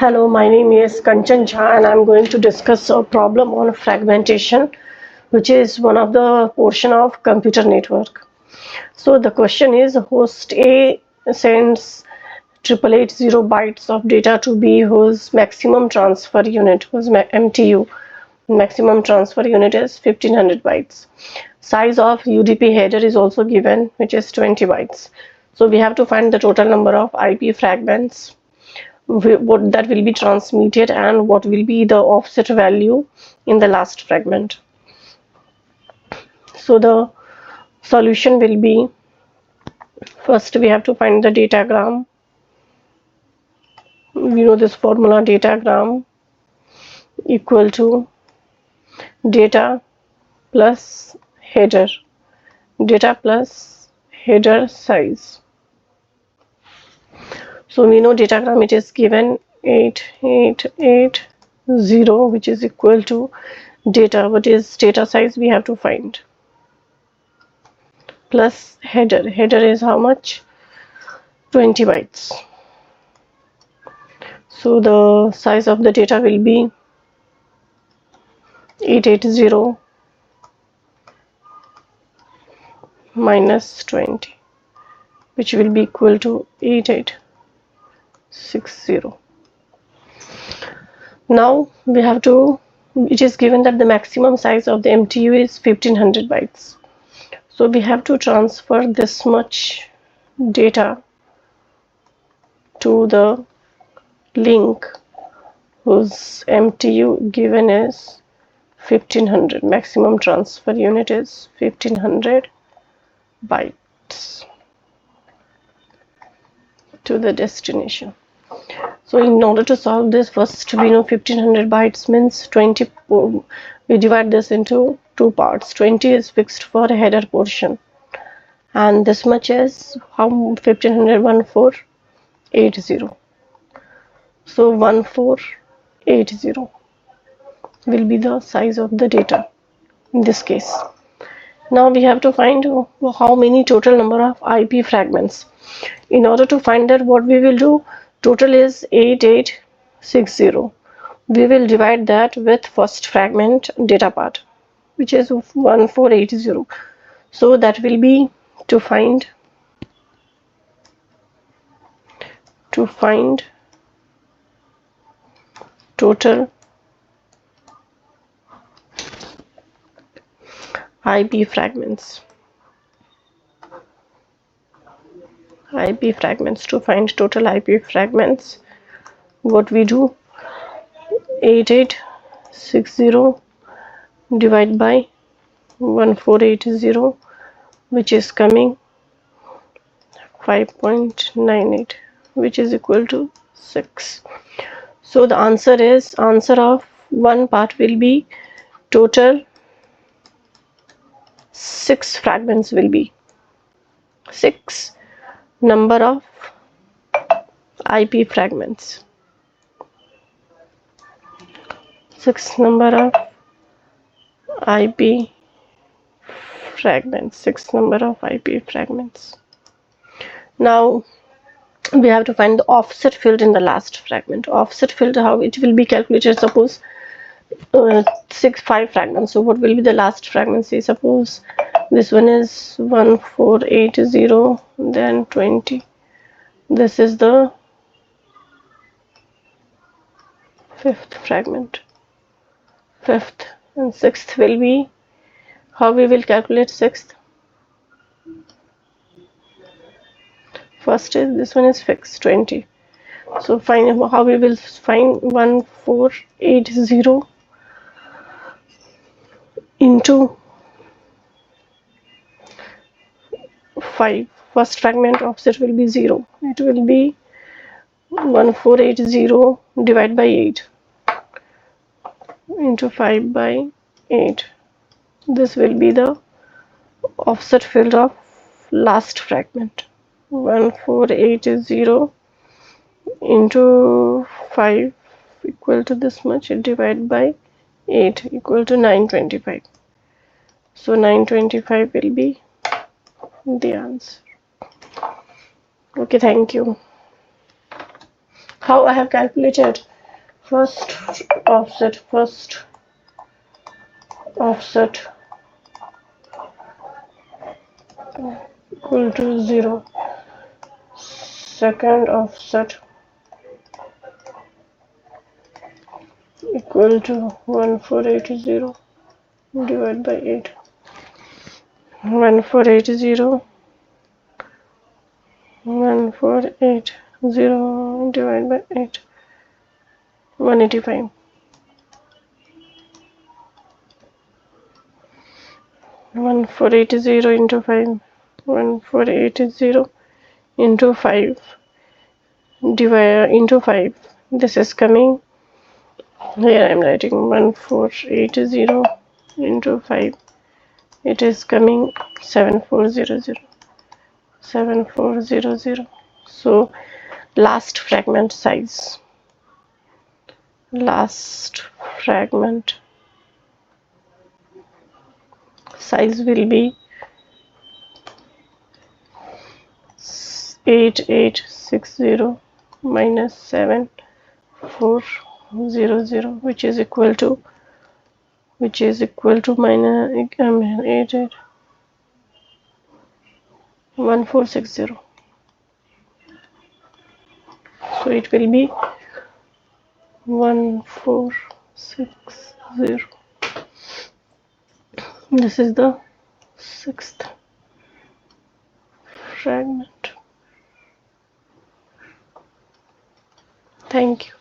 Hello, my name is Kanchan Jha and I'm going to discuss a problem on fragmentation, which is one of the portion of computer network. So the question is, host A sends 8880 bytes of data to B whose maximum transfer unit, whose MTU, maximum transfer unit is 1500 bytes. Size of UDP header is also given, which is 20 bytes. So we have to find the total number of IP fragments what that will be transmitted and what will be the offset value in the last fragment. So the solution will be, first we have to find the datagram. We know this formula, datagram equal to data plus header size. So we know datagram, it is given 8880, which is equal to data. What is data size? We have to find, plus header is how much? 20 bytes. So the size of the data will be 880 minus 20, which will be equal to 8860. Now we have to, it is given that the maximum size of the MTU is 1500 bytes. So we have to transfer this much data to the link whose MTU given is 1500. Maximum transfer unit is 1500 bytes to the destination. So in order to solve this, first we know 1500 bytes means 20. We divide this into two parts. 20 is fixed for a header portion, and this much is how 1500, 1480. So 1480 will be the size of the data in this case. Now we have to find how many total number of IP fragments. In order to find that, what we will do, total is 8860. We will divide that with first fragment data part, which is 1480. So that will be to find total IP fragments. To find total IP fragments, what we do, 8860 divided by 1480, which is coming 5.98, which is equal to 6. So the answer of one part will be total 6 fragments will be 6 number of IP fragments. 6 number of IP fragments. 6 number of IP fragments. Now we have to find the offset field in the last fragment. Offset field, how it will be calculated? Suppose 5 fragments. So what will be the last fragment? Say suppose this one is 1480, then 20. This is the 5th fragment. 5th and 6th will be, how we will calculate 6th? First is, this one is fixed, 20. So find how we will find 1480 into 5. First fragment offset will be 0. It will be 1480 divided by 8 into 5 by 8. This will be the offset field of last fragment. 1480 into 5 equal to this much, divided by 8 equal to 925. So 925 will be the answer. Okay, thank you. How I have calculated? first offset equal to 0, second offset equal to 1480 divided by 8. 1480 divided by 8, 185. 1480 into 5, 1480 into 5, divide into 5. This is coming, here I am writing 1480 into 5. It is coming 7400. So last fragment size will be 8860 minus 7400, which is equal to minus 1460. So it will be 1460. This is the sixth fragment. Thank you.